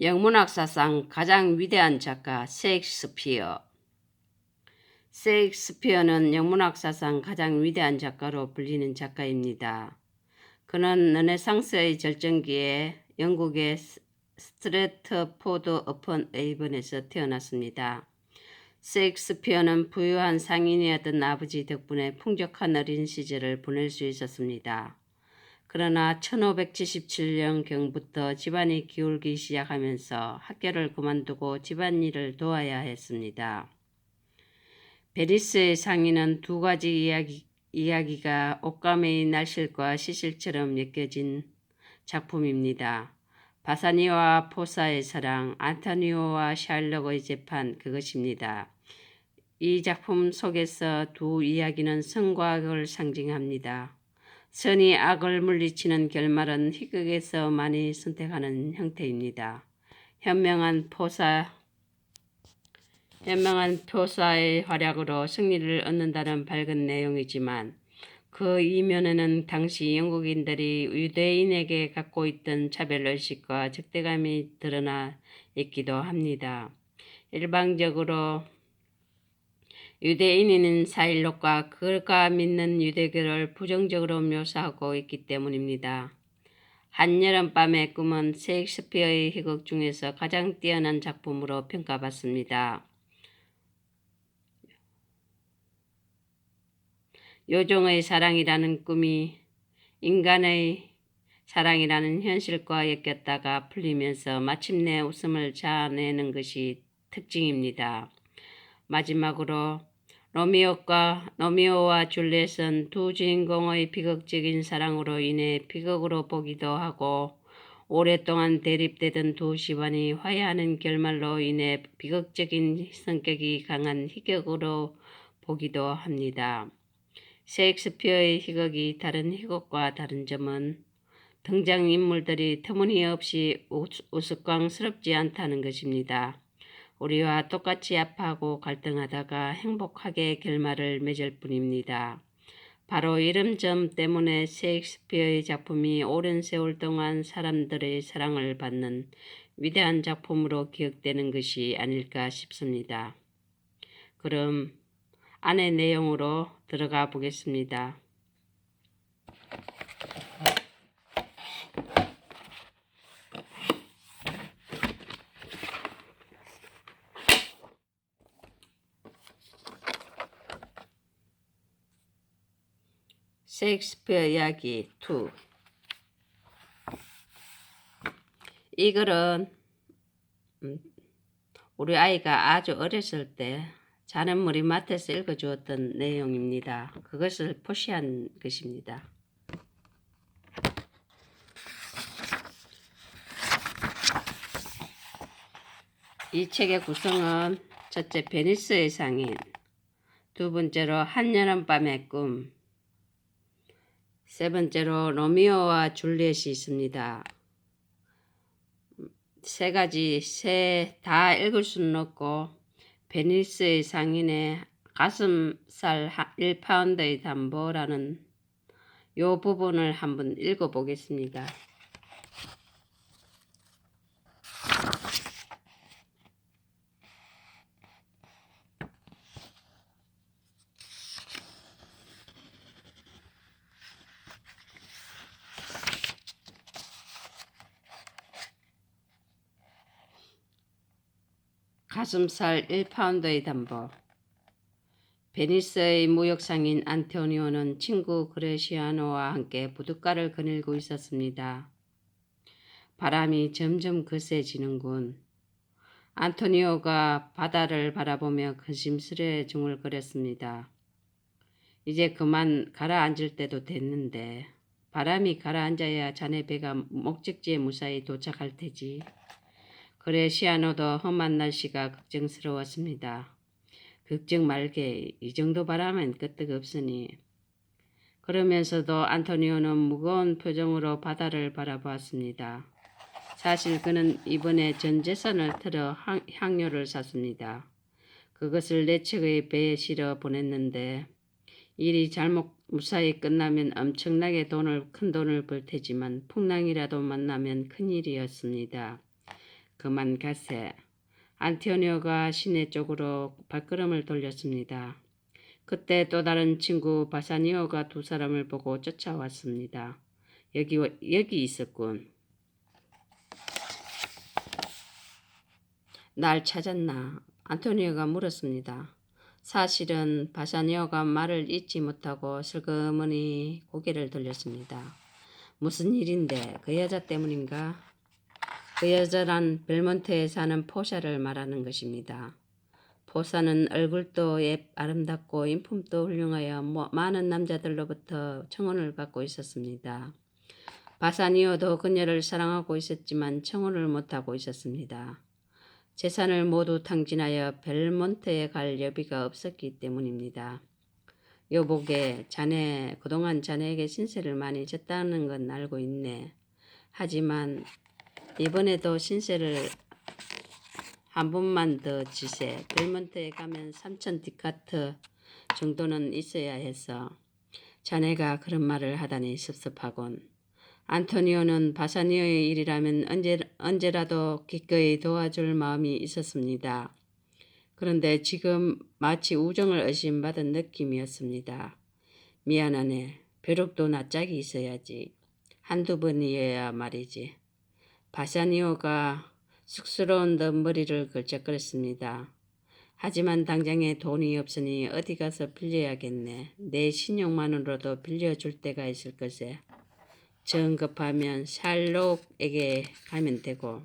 영문학사상 가장 위대한 작가 셰익스피어. 셰익스피어는 영문학사상 가장 위대한 작가로 불리는 작가입니다. 그는 르네상스의 절정기에 영국의 스트래트포드 어펀 에이번에서 태어났습니다. 셰익스피어는 부유한 상인이었던 아버지 덕분에 풍족한 어린 시절을 보낼 수 있었습니다. 그러나 1577년경부터 집안이 기울기 시작하면서 학교를 그만두고 집안일을 도와야 했습니다. 베니스의 상인은 두 가지 이야기가 옷가메의 날실과 시실처럼 엮여진 작품입니다. 바사니오와 포사의 사랑, 안토니오와 샬록의 재판, 그것입니다. 이 작품 속에서 두 이야기는 선과 악을 상징합니다. 선이 악을 물리치는 결말은 희극에서 많이 선택하는 형태입니다. 현명한 포사의 활약으로 승리를 얻는다는 밝은 내용이지만 그 이면에는 당시 영국인들이 유대인에게 갖고 있던 차별의식과 적대감이 드러나 있기도 합니다. 일방적으로 유대인인 사일록과 그가 믿는 유대교를 부정적으로 묘사하고 있기 때문입니다. 한여름밤의 꿈은 셰익스피어의 희곡 중에서 가장 뛰어난 작품으로 평가받습니다. 요정의 사랑이라는 꿈이 인간의 사랑이라는 현실과 엮였다가 풀리면서 마침내 웃음을 자아내는 것이 특징입니다. 마지막으로 로미오와 줄리엣은 두 주인공의 비극적인 사랑으로 인해 비극으로 보기도 하고 오랫동안 대립되던 두 집안이 화해하는 결말로 인해 비극적인 성격이 강한 희극으로 보기도 합니다. 셰익스피어의 희극이 다른 희극과 다른 점은 등장인물들이 터무니없이 우스꽝스럽지 않다는 것입니다. 우리와 똑같이 아파하고 갈등하다가 행복하게 결말을 맺을 뿐입니다. 바로 이런 점 때문에 셰익스피어의 작품이 오랜 세월 동안 사람들의 사랑을 받는 위대한 작품으로 기억되는 것이 아닐까 싶습니다. 그럼 안의 내용으로 들어가 보겠습니다. 셰익스피어 이야기 2. 이 글은 우리 아이가 아주 어렸을 때 자는 머리맡에서 읽어주었던 내용입니다. 그것을 표시한 것입니다. 이 책의 구성은 첫째 베니스의 상인, 두 번째로 한여름밤의 꿈, 세 번째로 로미오와 줄리엣이 있습니다. 세 가지 다 읽을 수는 없고 베니스의 상인의 가슴살 1파운드의 담보라는 요 부분을 한번 읽어보겠습니다. 가슴살 1파운드의 담보. 베니스의 무역상인 안토니오는 친구 그레시아노와 함께 부둣가를 거닐고 있었습니다. 바람이 점점 거세지는군. 안토니오가 바다를 바라보며 근심스레 중얼거렸습니다. 이제 그만 가라앉을 때도 됐는데 바람이 가라앉아야 자네 배가 목적지에 무사히 도착할 테지. 그레시아노도 험한 날씨가 걱정스러웠습니다. 걱정 말게, 이 정도 바람은 끄떡없으니. 그러면서도 안토니오는 무거운 표정으로 바다를 바라보았습니다. 사실 그는 이번에 전 재산을 털어 향료를 샀습니다. 그것을 내 측의 배에 실어 보냈는데 일이 잘못 무사히 끝나면 엄청나게 큰 돈을 벌 테지만 풍랑이라도 만나면 큰일이었습니다. 그만 가세. 안티오니오가 시내 쪽으로 발걸음을 돌렸습니다. 그때 또 다른 친구 바사니오가 두 사람을 보고 쫓아왔습니다. 여기 있었군. 날 찾았나? 안토니오가 물었습니다. 사실은 바사니오가 말을 잇지 못하고 슬그머니 고개를 돌렸습니다. 무슨 일인데? 그 여자 때문인가? 그 여자란 벨몬트에 사는 포샤를 말하는 것입니다. 포사는 얼굴도 아름답고 인품도 훌륭하여 많은 남자들로부터 청혼을 받고 있었습니다. 바사니오도 그녀를 사랑하고 있었지만 청혼을 못하고 있었습니다. 재산을 모두 탕진하여 벨몬트에 갈 여비가 없었기 때문입니다. 여보게, 자네 그동안 자네에게 신세를 많이 졌다는 건 알고 있네. 하지만 이번에도 신세를 한 번만 더 지세. 벨몬트에 가면 3,000 디카트 정도는 있어야 해서. 자네가 그런 말을 하다니 섭섭하군. 안토니오는 바사니오의 일이라면 언제라도 기꺼이 도와줄 마음이 있었습니다. 그런데 지금 마치 우정을 의심받은 느낌이었습니다. 미안하네. 벼룩도 낯짝이 있어야지. 한두 번이어야 말이지. 바사니오가 쑥스러운 듯 머리를 걸쩍거렸습니다. 하지만 당장에 돈이 없으니 어디 가서 빌려야겠네. 내 신용만으로도 빌려줄 때가 있을 것에. 정 급하면 샬롯에게 가면 되고.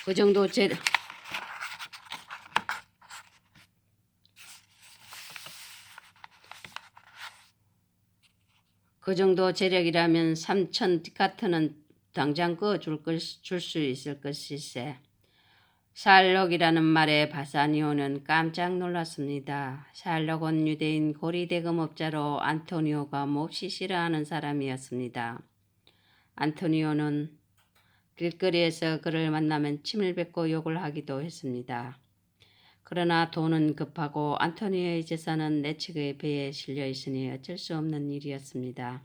그 정도 재력이라면 3,000 디카트는 당장 줄 수 있을 것일세. 샬록이라는 말에 바사니오는 깜짝 놀랐습니다. 샬록은 유대인 고리대금업자로 안토니오가 몹시 싫어하는 사람이었습니다. 안토니오는 길거리에서 그를 만나면 침을 뱉고 욕을 하기도 했습니다. 그러나 돈은 급하고 안토니오의 재산은 내 측의 배에 실려 있으니 어쩔 수 없는 일이었습니다.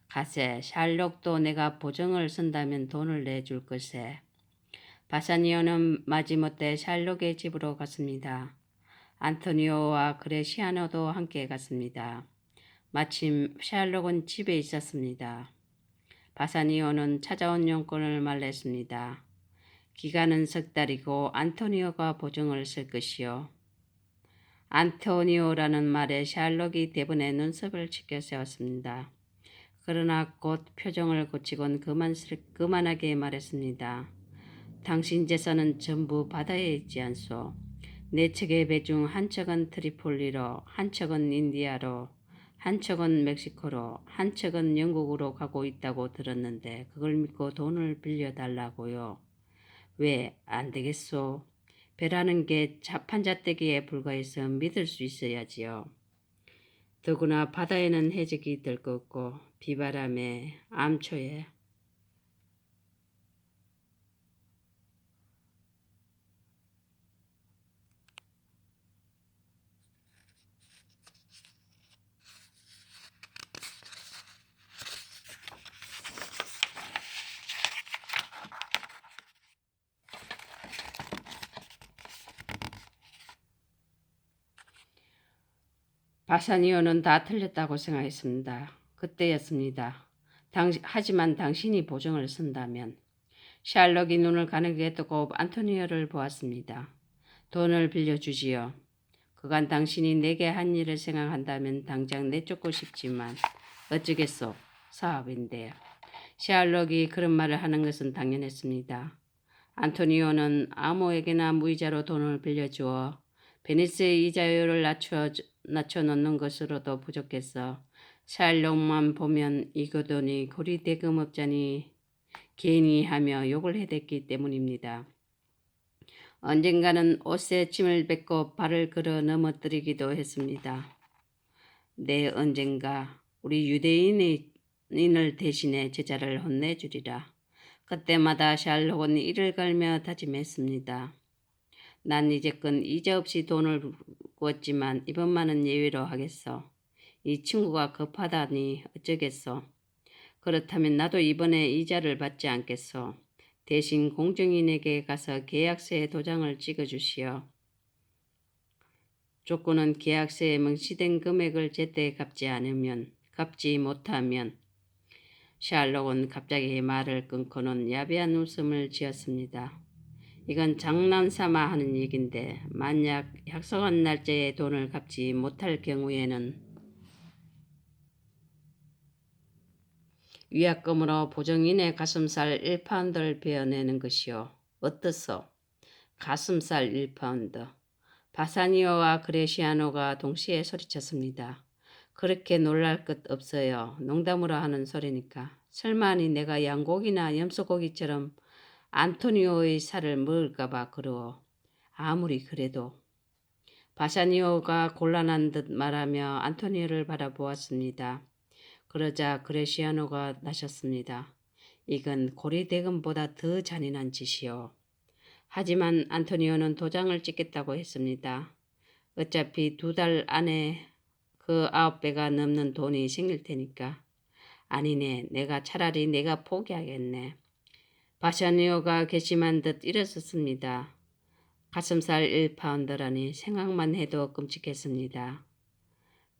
가세, 샬록도 내가 보증을 선다면 돈을 내줄 것에. 바사니오는 마지못해 샬록의 집으로 갔습니다. 안토니오와 그레시아노도 함께 갔습니다. 마침 샬록은 집에 있었습니다. 바사니오는 찾아온 용건을 말했습니다. 기간은 3달이고 안토니오가 보증을 쓸 것이요. 안토니오라는 말에 샬록이 대번에 눈썹을 치켜 세웠습니다. 그러나 곧 표정을 고치곤 그만하게 말했습니다. 당신 재산은 전부 바다에 있지 않소. 내 척의 배 중 한 척은 트리폴리로, 한 척은 인디아로, 한 척은 멕시코로, 한 척은 영국으로 가고 있다고 들었는데 그걸 믿고 돈을 빌려달라고요. 왜 안 되겠소? 배라는 게 판잣대기에 불과해서 믿을 수 있어야지요. 더구나 바다에는 해적이 들 거 없고 비바람에 암초에 바사니오는 다 틀렸다고 생각했습니다. 그때였습니다. 하지만 당신이 보증을 쓴다면. 샬록이 눈을 가늘게 뜨고 안토니오를 보았습니다. 돈을 빌려주지요. 그간 당신이 내게 한 일을 생각한다면 당장 내쫓고 싶지만 어쩌겠소. 사업인데요. 샬록이 그런 말을 하는 것은 당연했습니다. 안토니오는 아무에게나 무이자로 돈을 빌려주어 베니스의 이자율을 낮춰놓는 것으로도 부족해서 샬록만 보면 이거더니 고리대금업자니 괜히 하며 욕을 해댔기 때문입니다. 언젠가는 옷에 침을 뱉고 발을 걸어 넘어뜨리기도 했습니다. 네, 언젠가 우리 유대인을 대신해 제자를 혼내주리라. 그때마다 샬록은 이를 갈며 다짐했습니다. 난 이제껏 이자 없이 돈을 구었지만 이번만은 예외로 하겠어. 이 친구가 급하다니 어쩌겠어. 그렇다면 나도 이번에 이자를 받지 않겠어. 대신 공증인에게 가서 계약서에 도장을 찍어주시오. 조건은 계약서에 명시된 금액을 제때 갚지 못하면. 샬록은 갑자기 말을 끊고는 야비한 웃음을 지었습니다. 이건 장난삼아 하는 얘긴데 만약 약속한 날짜에 돈을 갚지 못할 경우에는 위약금으로 보정인의 가슴살 1파운드를 베어내는 것이요. 어떻소? 가슴살 1파운드. 바사니오와 그레시아노가 동시에 소리쳤습니다. 그렇게 놀랄 것 없어요. 농담으로 하는 소리니까. 설마니 내가 양고기나 염소고기처럼 안토니오의 살을 먹을까봐 그러오. 아무리 그래도. 바사니오가 곤란한 듯 말하며 안토니오를 바라보았습니다. 그러자 그레시아노가 나셨습니다. 이건 고리대금보다 더 잔인한 짓이요. 하지만 안토니오는 도장을 찍겠다고 했습니다. 어차피 2달 안에 그 9배가 넘는 돈이 생길 테니까. 아니네, 차라리 내가 포기하겠네. 바샤니오가 괘씸한 듯 일어섰습니다. 가슴살 1파운드라니 생각만 해도 끔찍했습니다.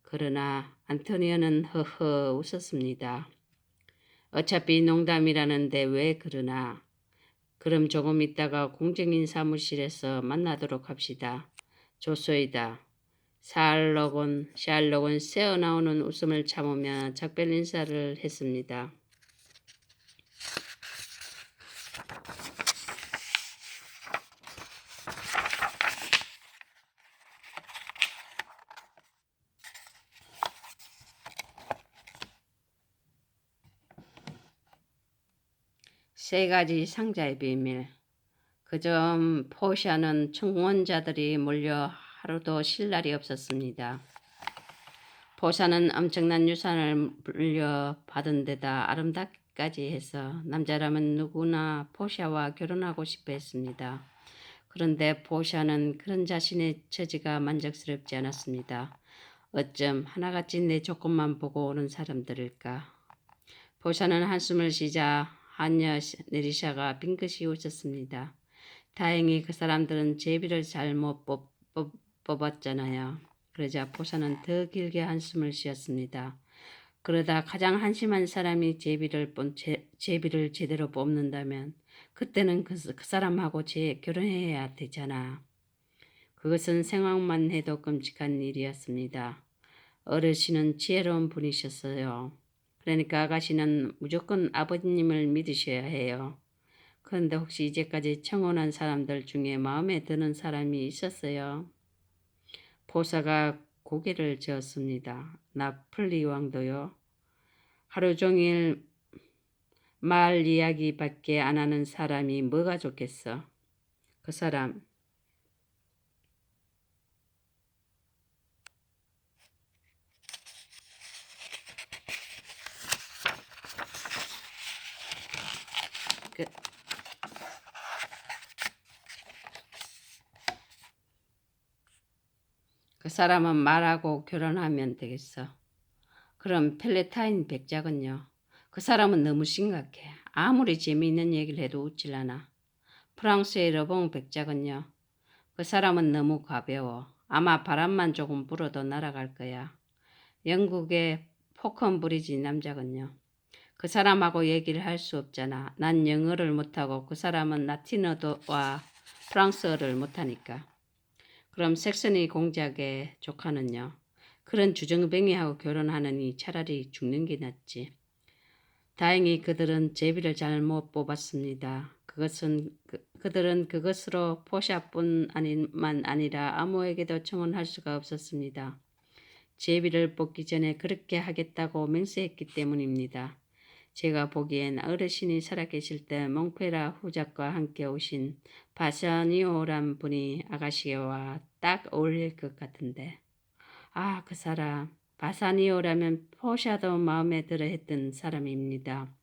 그러나 안토니오는 허허 웃었습니다. 어차피 농담이라는데 왜 그러나. 그럼 조금 있다가 공증인 사무실에서 만나도록 합시다. 좋소이다. 샬록은 새어나오는 웃음을 참으며 작별 인사를 했습니다. 세 가지 상자의 비밀. 그점 포샤는 청원자들이 몰려 하루도 쉴 날이 없었습니다. 포샤는 엄청난 유산을 물려받은 데다 아름답기까지 해서 남자라면 누구나 포샤와 결혼하고 싶어 했습니다. 그런데 포샤는 그런 자신의 처지가 만족스럽지 않았습니다. 어쩜 하나같이 내 조건만 보고 오는 사람들일까. 포샤는 한숨을 쉬자 하녀 네리샤가 빙긋이 웃었습니다. 다행히 그 사람들은 제비를 잘못 뽑았잖아요. 그러자 포샤는 더 길게 한숨을 쉬었습니다. 그러다 가장 한심한 사람이 제비를 제대로 뽑는다면 그때는 그 사람하고 결혼해야 되잖아. 그것은 생각만 해도 끔찍한 일이었습니다. 어르신은 지혜로운 분이셨어요. 그러니까 아가씨는 무조건 아버님을 믿으셔야 해요. 그런데 혹시 이제까지 청혼한 사람들 중에 마음에 드는 사람이 있었어요? 포사가 고개를 저었습니다. 나폴리 왕도요. 하루 종일 말 이야기밖에 안 하는 사람이 뭐가 좋겠어? 그 사람. 그, 그 사람은 말하고 결혼하면 되겠어. 그럼 펠레타인 백작은요? 그 사람은 너무 심각해. 아무리 재미있는 얘기를 해도 웃질 않아. 프랑스의 러봉 백작은요? 그 사람은 너무 가벼워. 아마 바람만 조금 불어도 날아갈 거야. 영국의 포컨 브리지 남작은요? 그 사람하고 얘기를 할 수 없잖아. 난 영어를 못하고 그 사람은 라틴어와 프랑스어를 못하니까. 그럼 섹스니 공작의 조카는요? 그런 주정뱅이하고 결혼하느니 차라리 죽는 게 낫지. 다행히 그들은 제비를 잘못 뽑았습니다. 그들은 그것으로 포샤뿐만 아니라 아무에게도 청혼할 수가 없었습니다. 제비를 뽑기 전에 그렇게 하겠다고 맹세했기 때문입니다. 제가 보기엔 어르신이 살아계실 때 몽페라 후작과 함께 오신 바샤니오란 분이 아가씨와 딱 어울릴 것 같은데. 아, 그 사람. 바사니오라면 포샤도 마음에 들어 했던 사람입니다.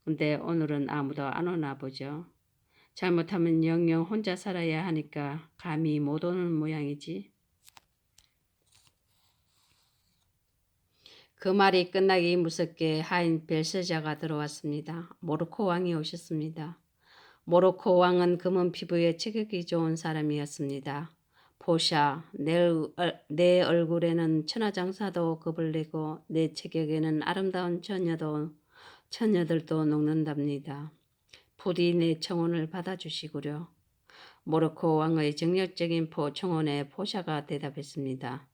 근데 오늘은 아무도 안 오나 보죠. 잘못하면 영영 혼자 살아야 하니까 감히 못 오는 모양이지. 그 말이 끝나기 무섭게 하인 벨세자가 들어왔습니다. 모로코 왕이 오셨습니다. 모로코 왕은 검은 피부에 체격이 좋은 사람이었습니다. 포샤, 내 얼굴에는 천하장사도 겁을 내고 내 체격에는 아름다운 처녀들도 녹는답니다. 부디 내 청혼을 받아주시구려. 모로코 왕의 정력적인 청혼에 포샤가 대답했습니다.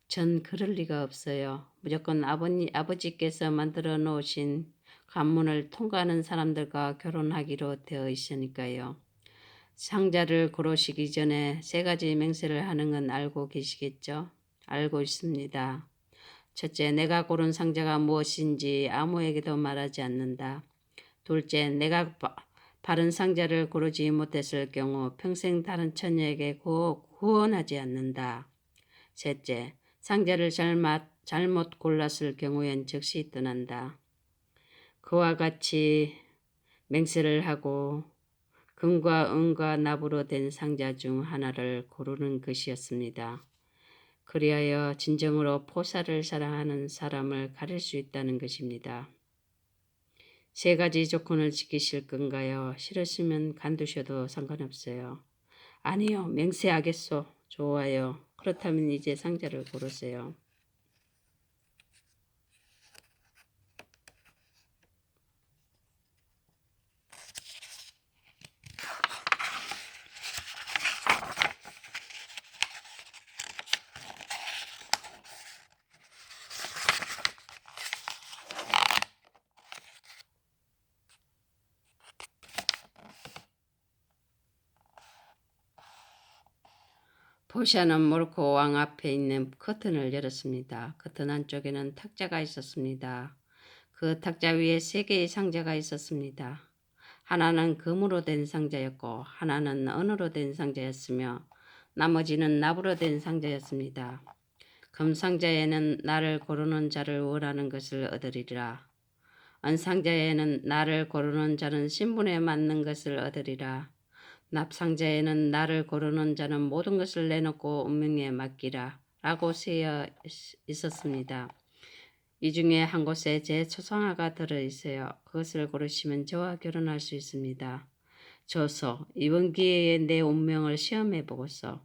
전 그럴 리가 없어요. 무조건 아버지께서 만들어 놓으신 관문을 통과하는 사람들과 결혼하기로 되어 있으니까요. 상자를 고르시기 전에 3가지 맹세를 하는 건 알고 계시겠죠? 알고 있습니다. 첫째, 내가 고른 상자가 무엇인지 아무에게도 말하지 않는다. 둘째, 내가 바른 상자를 고르지 못했을 경우 평생 다른 처녀에게 구원하지 않는다. 셋째, 상자를 잘못 골랐을 경우엔 즉시 떠난다. 그와 같이 맹세를 하고 금과 은과 납으로 된 상자 중 하나를 고르는 것이었습니다. 그리하여 진정으로 포사를 사랑하는 사람을 가릴 수 있다는 것입니다. 3가지 조건을 지키실 건가요? 싫으시면 간두셔도 상관없어요. 아니요, 맹세하겠소. 좋아요. 그렇다면 이제 상자를 고르세요. 포샤는 모로코 왕 앞에 있는 커튼을 열었습니다. 커튼 안쪽에는 탁자가 있었습니다. 그 탁자 위에 3개의 상자가 있었습니다. 하나는 금으로 된 상자였고 하나는 은으로 된 상자였으며 나머지는 납으로 된 상자였습니다. 금 상자에는 나를 고르는 자를 원하는 것을 얻으리라. 은 상자에는 나를 고르는 자는 신분에 맞는 것을 얻으리라. 납상자에는 나를 고르는 자는 모든 것을 내놓고 운명에 맡기라 라고 쓰여 있었습니다. 이 중에 한 곳에 제 초상화가 들어있어요. 그것을 고르시면 저와 결혼할 수 있습니다. 저서 이번 기회에 내 운명을 시험해 보겠소.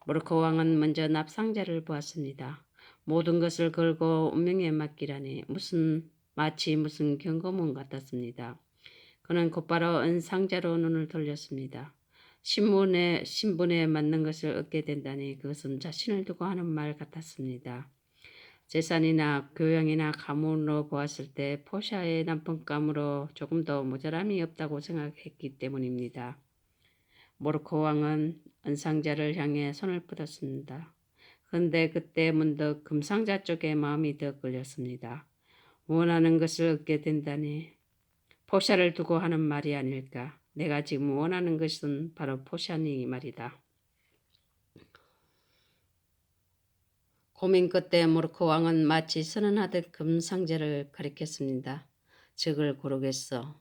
모로코 왕은 먼저 납상자를 보았습니다. 모든 것을 걸고 운명에 맡기라니 마치 무슨 경고문 같았습니다. 그는 곧바로 은상자로 눈을 돌렸습니다. 신분에 맞는 것을 얻게 된다니 그것은 자신을 두고 하는 말 같았습니다. 재산이나 교양이나 가문으로 보았을 때 포샤의 남편감으로 조금도 모자람이 없다고 생각했기 때문입니다. 모로코 왕은 은상자를 향해 손을 뻗었습니다. 그런데 그때 문득 금상자 쪽에 마음이 더 끌렸습니다. 원하는 것을 얻게 된다니 포샤를 두고 하는 말이 아닐까. 내가 지금 원하는 것은 바로 포샤니 말이다. 고민 끝에 모로코 왕은 마치 선언하듯 금상자를 가리켰습니다. 적을 고르겠어.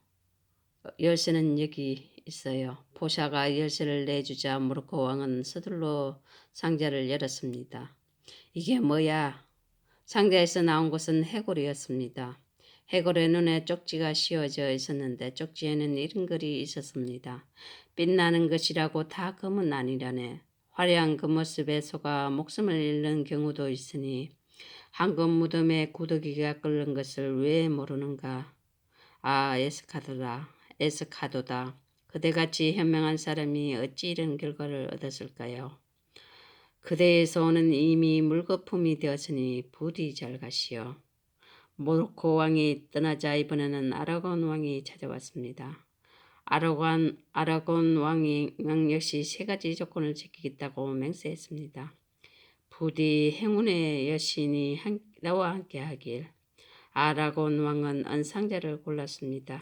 열쇠는 여기 있어요. 포샤가 열쇠를 내주자 모로코 왕은 서둘러 상자를 열었습니다. 이게 뭐야? 상자에서 나온 것은 해골이었습니다. 해골의 눈에 쪽지가 씌워져 있었는데 쪽지에는 이런 글이 있었습니다. 빛나는 것이라고 다 금은 아니라네. 화려한 그 모습에 속아 목숨을 잃는 경우도 있으니 황금 무덤에 구더기가 끓는 것을 왜 모르는가. 아, 에스카도다. 그대같이 현명한 사람이 어찌 이런 결과를 얻었을까요? 그대에서 오는 이미 물거품이 되었으니 부디 잘 가시오. 모로코 왕이 떠나자 이번에는 아라곤 왕이 찾아왔습니다. 아라곤 왕 역시 3가지 조건을 지키겠다고 맹세했습니다. 부디 행운의 여신이 나와 함께 하길. 아라곤 왕은 은상자를 골랐습니다.